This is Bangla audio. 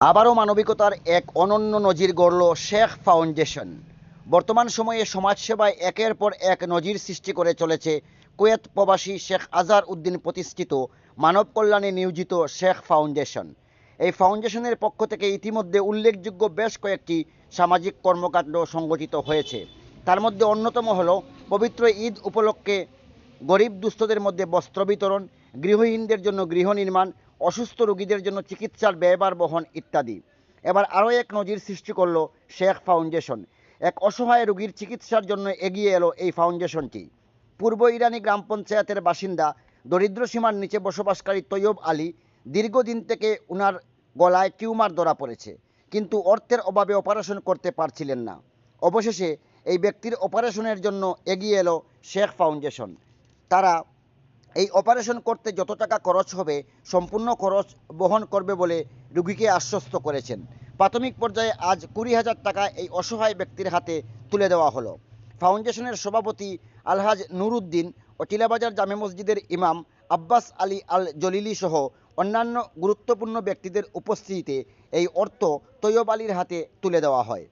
আবারও মানবিকতার এক অনন্য নজির গড়ল শেখ ফাউন্ডেশন। বর্তমান সময়ে সমাজসেবায় একের পর এক নজির সৃষ্টি করে চলেছে কুয়েত প্রবাসী শেখ আজহার উদ্দিন প্রতিষ্ঠিত মানব কল্যাণে নিয়োজিত শেখ ফাউন্ডেশন। এই ফাউন্ডেশনের পক্ষ থেকে ইতিমধ্যে উল্লেখযোগ্য বেশ কয়েকটি সামাজিক কর্মকাণ্ড সংগঠিত হয়েছে। তার মধ্যে অন্যতম হল পবিত্র ঈদ উপলক্ষে গরিব দুস্থদের মধ্যে বস্ত্র বিতরণ, গৃহহীনদের জন্য গৃহ নির্মাণ, অসুস্থ রোগীদের জন্য চিকিৎসার ব্যয়ভার বহন ইত্যাদি। এবার আরও এক নজির সৃষ্টি করল শেখ ফাউন্ডেশন। এক অসহায় রোগীর চিকিৎসার জন্য এগিয়ে এলো এই ফাউন্ডেশনটি। পূর্ব ইরানি গ্রাম পঞ্চায়েতের বাসিন্দা দরিদ্র সীমার নিচে বসবাসকারী তৈয়ব আলী দীর্ঘদিন থেকে উনার গলায় টিউমার ধরা পড়েছে, কিন্তু অর্থের অভাবে অপারেশন করতে পারছিলেন না। অবশেষে এই ব্যক্তির অপারেশনের জন্য এগিয়ে এলো শেখ ফাউন্ডেশন। তারা এই অপারেশন করতে যত টাকা খরচ হবে সম্পূর্ণ খরচ বহন করবে বলে রোগীকে আশ্বস্ত করেছেন। প্রাথমিক পর্যায়ে আজ 20,000 টাকা এই অসহায় ব্যক্তির হাতে তুলে দেওয়া হলো। ফাউন্ডেশনের সভাপতি আলহাজ নুরুদ্দিন ও টিলাবাজার জামে মসজিদের ইমাম আব্বাস আলী আল জলিলি সহ অন্যান্য গুরুত্বপূর্ণ ব্যক্তিদের উপস্থিতিতে এই অর্থ তৈয়ব আলীর হাতে তুলে দেওয়া হয়।